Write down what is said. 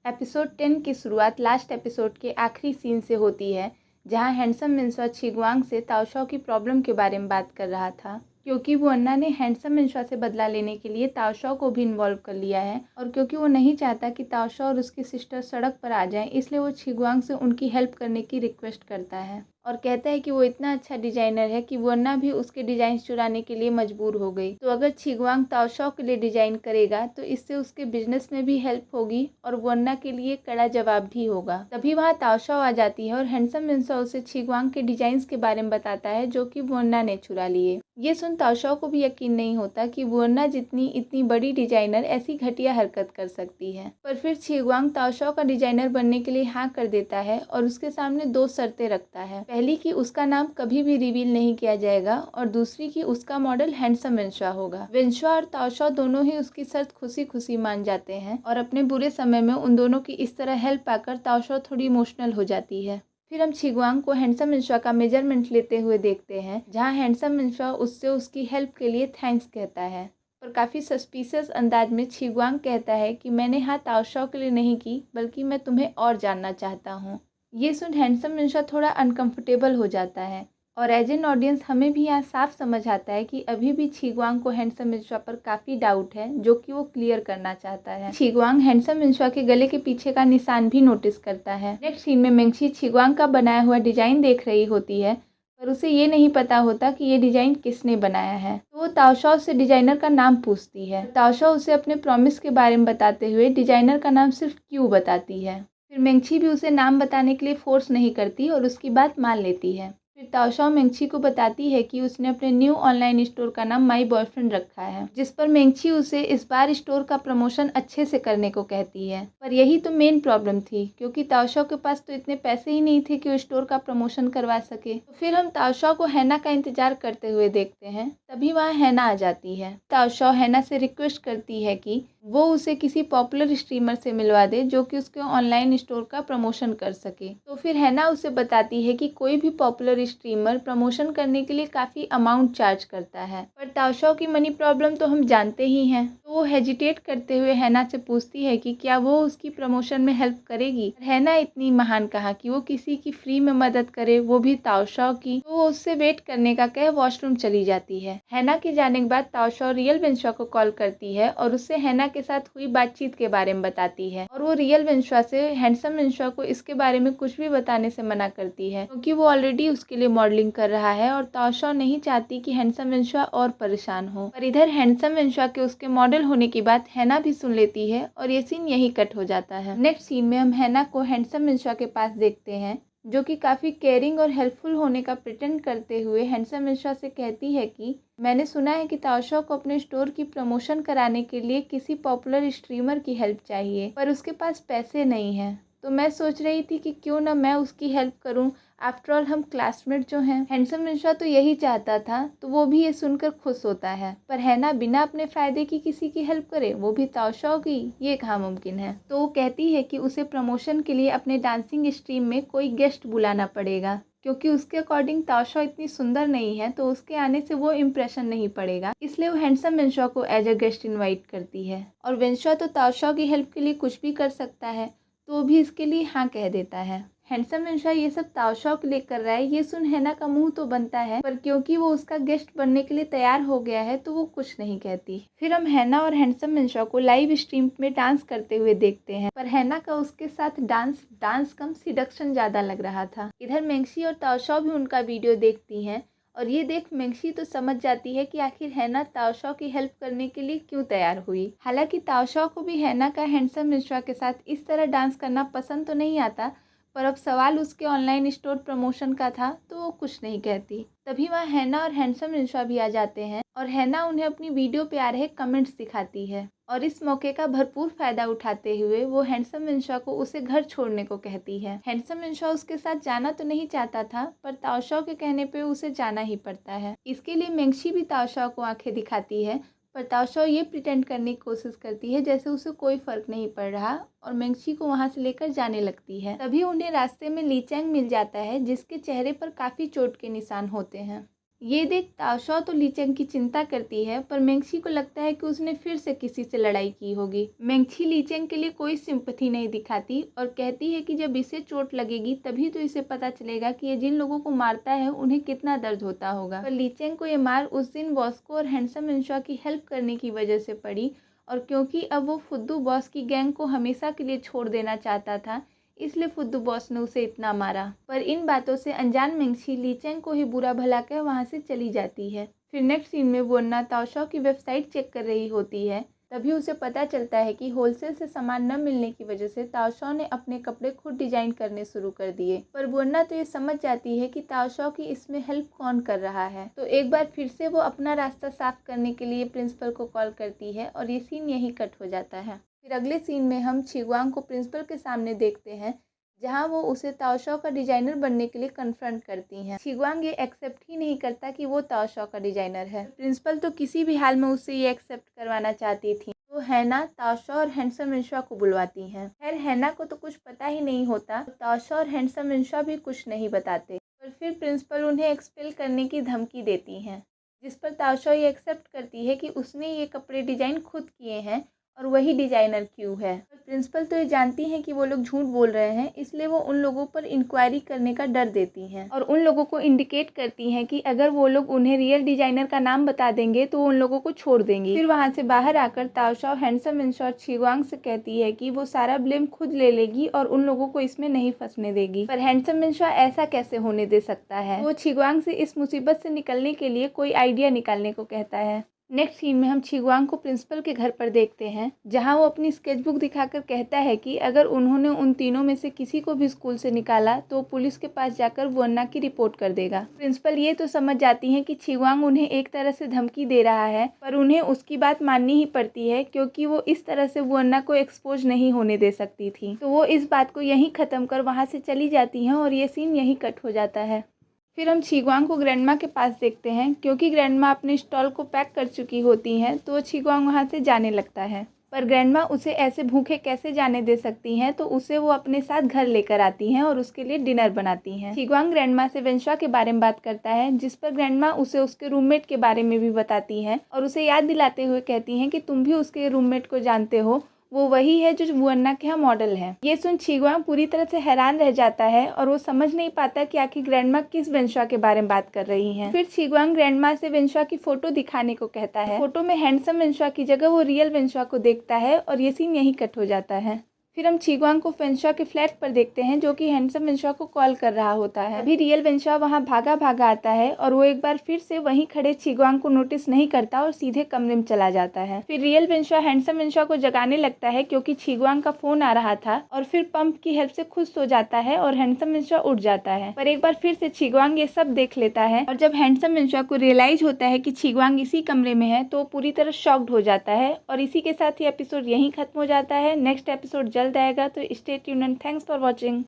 Episode 10 की शुरुआत last episode के आखिरी सीन से होती है, जहां हैंडसम मिन्शा छिगवांग से ताओशाओ की प्रॉब्लम के बारे में बात कर रहा था। क्योंकि वो अन्ना ने हैंडसम मिन्शा से बदला लेने के लिए ताओशाओ को भी इन्वॉल्व कर लिया है और क्योंकि वो नहीं चाहता कि ताओशाओ और उसकी सिस्टर सड़क पर आ जाएं, इसलिए वो छिगवांग से उनकी हेल्प करने की रिक्वेस्ट करता है और कहता है कि वो इतना अच्छा डिजाइनर है कि वो अन्ना भी उसके डिजाइन चुराने के लिए मजबूर हो गई। तो अगर छिगवांग ताओशाओ के लिए डिजाइन करेगा तो इससे उसके बिजनेस में भी हेल्प होगी और वो अन्ना के लिए कड़ा जवाब भी होगा। तभी वहाँ ताओशाओ आ जाती है और हैंडसम मिन्शा उसे छिगवांग के डिजाइन के बारे में बताता है जो कि वो अन्ना ने चुरा लिए। ये सुन ताओशाओ को भी यकीन नहीं होता कि वो अन्ना जितनी इतनी बड़ी डिजाइनर ऐसी घटिया हरकत कर सकती है। पर फिर छिगवांग ताओशाओ का डिजाइनर बनने के लिए हाँ कर देता है और उसके सामने 2 शर्तें रखता है। पहली कि उसका नाम कभी भी रिवील नहीं किया जाएगा और दूसरी कि उसका मॉडल हैंडसम मिन्शा होगा। मिन्शा और ताओशाओ दोनों ही उसकी शर्त खुशी खुशी मान जाते हैं और अपने बुरे समय में उन दोनों की इस तरह हेल्प पाकर ताओशाओ थोड़ी इमोशनल हो जाती है। फिर हम छिगवांग को हैंडसम मिन्शा का मेजरमेंट लेते हुए देखते हैं, जहां हैंडसम मिन्शा उससे उसकी हेल्प के लिए थैंक्स कहता है। पर काफ़ी सस्पिशियस अंदाज में छिगवांग कहता है कि मैंने हाँ ताओशाओ के लिए नहीं की, बल्कि मैं तुम्हें और जानना चाहता हूँ। ये सुन हैंडसम मिन्शा थोड़ा अनकंफर्टेबल हो जाता है और एज एन ऑडियंस हमें भी यहाँ साफ समझ आता है कि अभी भी छिगवांग को हैंडसम मिन्शा पर काफ़ी डाउट है, जो कि वो क्लियर करना चाहता है। छिगवांग हैंडसम मिन्शा के गले के पीछे का निशान भी नोटिस करता है। नेक्स्ट सीन में मेंगशी छिगवांग का बनाया हुआ डिजाइन देख रही होती है, पर उसे ये नहीं पता होता कि ये डिजाइन किसने बनाया है। तो वो ताओशाओ से डिजाइनर का नाम पूछती है। ताओशाओ उसे अपने प्रॉमिस के बारे में बताते हुए डिजाइनर का नाम सिर्फ क्यू बताती है। फिर मेंगशी भी उसे नाम बताने के लिए फोर्स नहीं करती और उसकी बात मान लेती है। फिर ताओशाओ मेंगशी को बताती है कि उसने अपने न्यू ऑनलाइन स्टोर का नाम माई बॉयफ्रेंड रखा है, जिस पर मेंगशी उसे इस बार स्टोर का प्रमोशन अच्छे से करने को कहती है। पर यही तो मेन प्रॉब्लम थी, क्योंकि ताओशाओ के पास तो इतने पैसे ही नहीं थे कि वो स्टोर का प्रमोशन करवा सके। तो फिर हम ताओशाओ को हैना का इंतजार करते हुए देखते हैं। तभी वहाँ हैना आ जाती है। ताओशाओ हैना से रिक्वेस्ट करती है कि वो उसे किसी पॉपुलर स्ट्रीमर से मिलवा दे जो कि उसके ऑनलाइन स्टोर का प्रमोशन कर सके। तो फिर हैना उसे बताती है कि कोई भी पॉपुलर स्ट्रीमर प्रमोशन करने के लिए काफ़ी अमाउंट चार्ज करता है, पर ताओशाओ की मनी प्रॉब्लम तो हम जानते ही हैं। तो वो हेजिटेट करते हुए हैना से पूछती है कि क्या वो उसकी प्रमोशन में हेल्प करेगी। हैना इतनी महान कहा कि वो किसी की फ्री में मदद करे, वो भी ताओशाओ की। तो वो उससे वेट करने का कह वॉशरूम चली जाती है। हैना के जाने के बाद ताओशाओ रियल मिन्शा को कॉल करती है और उससे हैना के साथ हुई बातचीत के बारे में बताती है और वो रियल मिन्शा से हैंडसम मिन्शा को इसके बारे में कुछ भी बताने से मना करती है, क्योंकि वो ऑलरेडी उसके लिए मॉडलिंग कर रहा है और ताओशाओ नहीं चाहती कि हैंडसम मिन्शा और परेशान हो। पर इधर हैंडसम मिन्शा के उसके मॉडल होने की बात हैना भी सुन लेती है और ये सीन यही कट हो जाता है। नेक्स्ट सीन में हम हैना को हैंडसम मिन्शा के पास देखते हैं, जो कि काफ़ी केयरिंग और हेल्पफुल होने का प्रिटेंड करते हुए हैंडसम मिन्शा से कहती है कि मैंने सुना है कि ताओशाओ को अपने स्टोर की प्रमोशन कराने के लिए किसी पॉपुलर स्ट्रीमर की हेल्प चाहिए, पर उसके पास पैसे नहीं हैं। तो मैं सोच रही थी कि क्यों ना मैं उसकी हेल्प करूं, आफ्टर ऑल हम क्लासमेट जो हैं। हैंडसम मिन्शा तो यही चाहता था, तो वो भी ये सुनकर खुश होता है। पर हैना बिना अपने फ़ायदे की किसी की हेल्प करे, वो भी ताओशाओ की, ये कहाँ मुमकिन है। तो वो कहती है कि उसे प्रमोशन के लिए अपने डांसिंग स्ट्रीम में कोई गेस्ट बुलाना पड़ेगा, क्योंकि उसके अकॉर्डिंग ताओशाओ इतनी सुंदर नहीं है, तो उसके आने से वो इम्प्रेशन नहीं पड़ेगा। इसलिए वो हैंडसम मिन्शा को एज अ गेस्ट इनवाइट करती है और मिन्शा तो ताओशाओ की हेल्प के लिए कुछ भी कर सकता है, तो वो भी इसके लिए हाँ कह देता है। हैंडसम मिन्शा ये सब ताओशाओ के लिए कर रहा है, ये सुन हैना का मुंह तो बनता है, पर क्योंकि वो उसका गेस्ट बनने के लिए तैयार हो गया है तो वो कुछ नहीं कहती। फिर हम हैना और हैंडसम मिन्शा को लाइव स्ट्रीम में डांस करते हुए देखते हैं, पर हैना का उसके साथ डांस कम सिडक्शन ज़्यादा लग रहा था। इधर मेंगशी और ताओशाओ भी उनका वीडियो देखती हैं और ये देख मेंगशी तो समझ जाती है कि आखिर हैना ताओशाओ की हेल्प करने के लिए क्यों तैयार हुई। हालांकि ताओशाओ को भी हैना का हैंडसम मिन्शा के साथ इस तरह डांस करना पसंद तो नहीं आता, पर अब सवाल उसके ऑनलाइन स्टोर प्रमोशन का था, तो वो कुछ नहीं कहती। तभी वहाँ हैना और हैंडसम मिन्शा भी आ जाते हैं और हैना उन्हें अपनी वीडियो पे आ रहे कमेंट्स दिखाती है और इस मौके का भरपूर फायदा उठाते हुए वो हैंडसम मिन्शा को उसे घर छोड़ने को कहती है। हैंडसम मिन्शा उसके साथ जाना तो नहीं चाहता था, पर ताओशाओ के कहने पे उसे जाना ही पड़ता है। इसके लिए मेंगशी भी ताओशाओ को आंखें दिखाती है, पर ताओशाओ ये प्रिटेंड करने की कोशिश करती है जैसे उसे कोई फर्क नहीं पड़ रहा और मेंगशी को वहां से लेकर जाने लगती है। तभी उन्हें रास्ते में ली चैंग मिल जाता है, जिसके चेहरे पर काफ़ी चोट के निशान होते हैं। ये देख ताओशो तो लीचेंग की चिंता करती है, पर मेंगशी को लगता है कि उसने फिर से किसी से लड़ाई की होगी। मेंगशी लीचेंग के लिए कोई सिंपैथी नहीं दिखाती और कहती है कि जब इसे चोट लगेगी तभी तो इसे पता चलेगा कि ये जिन लोगों को मारता है उन्हें कितना दर्द होता होगा। पर लीचेंग को ये मार उस दिन बॉस को और हैंडसम इंशा की हेल्प करने की वजह से पड़ी, और क्योंकि अब वो फुद्दू बॉस की गैंग को हमेशा के लिए छोड़ देना चाहता था, इसलिए फुद्दू बॉस ने उसे इतना मारा। पर इन बातों से अनजान मेंगशी लीचेंग को ही बुरा भला कर वहाँ से चली जाती है। फिर नेक्स्ट सीन में वो अन्ना ताओशो की वेबसाइट चेक कर रही होती है। तभी उसे पता चलता है कि होलसेल से सामान न मिलने की वजह से ताओशो ने अपने कपड़े खुद डिजाइन करने शुरू कर दिए। पर वो अन्ना तो ये समझ जाती है कि ताओशो की इसमें हेल्प कौन कर रहा है, तो एक बार फिर से वो अपना रास्ता साफ करने के लिए प्रिंसिपल को कॉल करती है और ये सीन यहीं कट हो जाता है। फिर अगले सीन में हम छिगवांग को प्रिंसिपल के सामने देखते हैं, जहां वो उसे ताओशो का डिजाइनर बनने के लिए कन्फ्रंट करती हैं। छिगवांग ये एक्सेप्ट ही नहीं करता कि वो ताओशो का डिजाइनर है। प्रिंसिपल तो किसी भी हाल में उससे ये एक्सेप्ट करवाना चाहती थी, तो हैना ताओशो और हैंडसम इंशा को बुलवाती हैं। खैर हैना को तो कुछ पता ही नहीं होता, ताओशो और हैंडसम इंशा भी कुछ नहीं बताते। पर फिर प्रिंसिपल उन्हें एक्सपेल करने की धमकी देती हैं, जिस पर ताओशो ये एक्सेप्ट करती है कि उसने ये कपड़े डिजाइन खुद किए हैं और वही डिजाइनर क्यों है। पर प्रिंसिपल तो ये जानती हैं कि वो लोग झूठ बोल रहे हैं, इसलिए वो उन लोगों पर इंक्वायरी करने का डर देती हैं और उन लोगों को इंडिकेट करती हैं कि अगर वो लोग उन्हें रियल डिजाइनर का नाम बता देंगे तो उन लोगों को छोड़ देंगी। फिर वहाँ से बाहर आकर ताओशो हैंडसम इंशा और छिगवांग से कहती है कि वो सारा ब्लेम खुद ले लेगी और उन लोगों को इसमें नहीं फंसने देगी। पर हैंडसम इंशा ऐसा कैसे होने दे सकता है। वो छिगवांग से इस मुसीबत से निकलने के लिए कोई आइडिया निकालने को कहता है। नेक्स्ट सीन में हम छिगवांग को प्रिंसिपल के घर पर देखते हैं, जहां वो अपनी स्केचबुक दिखाकर कहता है कि अगर उन्होंने उन तीनों में से किसी को भी स्कूल से निकाला तो पुलिस के पास जाकर वो अन्ना की रिपोर्ट कर देगा। प्रिंसिपल ये तो समझ जाती हैं कि छिगवांग उन्हें एक तरह से धमकी दे रहा है, पर उन्हें उसकी बात माननी ही पड़ती है क्योंकि वो इस तरह से वो अन्ना को एक्सपोज नहीं होने दे सकती थी। तो वो इस बात को यहीं ख़त्म कर वहाँ से चली जाती हैं और ये सीन यहीं कट हो जाता है। फिर हम छिगवांग को ग्रैंडमा के पास देखते हैं, क्योंकि ग्रैंडमा अपने स्टॉल को पैक कर चुकी होती हैं, तो छिगवांग वहाँ से जाने लगता है। पर ग्रैंडमा उसे ऐसे भूखे कैसे जाने दे सकती हैं, तो उसे वो अपने साथ घर लेकर आती हैं और उसके लिए डिनर बनाती हैं। छिगवांग ग्रैंडमा से वेंशा के बारे में बात करता है, जिस पर ग्रैंडमा उसे उसके रूममेट के बारे में भी बताती हैं और उसे याद दिलाते हुए कहती हैं कि तुम भी उसके रूममेट को जानते हो, वो वही है जो वो अन्ना के यहाँ मॉडल है। ये सुन छिगवांग पूरी तरह से हैरान रह जाता है और वो समझ नहीं पाता कि आखिर ग्रैंडमा किस वेंशा के बारे में बात कर रही हैं। फिर छिगवांग ग्रैंडमा से वेंशा की फोटो दिखाने को कहता है। फोटो में हैंडसम वेंशा की जगह वो रियल वेंशा को देखता है और ये सीन यहीं कट हो जाता है। फिर हम छिगवांग को वेंशा के फ्लैट पर देखते हैं, जो कि हैंडसम वेंशा को कॉल कर रहा होता है। अभी रियल वेंशा वहां भागा भागा आता है और वो एक बार फिर से वहीं खड़े छिगवांग को नोटिस नहीं करता और सीधे कमरे में चला जाता है। फिर रियल वेंशा हैंडसम वेंशा को जगाने लगता है क्योंकि छिगवांग का फोन आ रहा था, और फिर पंप की हेल्प से खुद सो जाता है और हैंडसम वेंशा उठ जाता है। पर एक बार फिर से छिगवांग ये सब देख लेता है और जब हैंडसम वेंशा को रियलाइज होता है कि छिगवांग इसी कमरे में है तो पूरी तरह शॉक्ड हो जाता है। और इसी के साथ ही एपिसोड यहीं खत्म हो जाता है। नेक्स्ट एपिसोड जल्द आएगा, तो stay tuned and thanks for watching.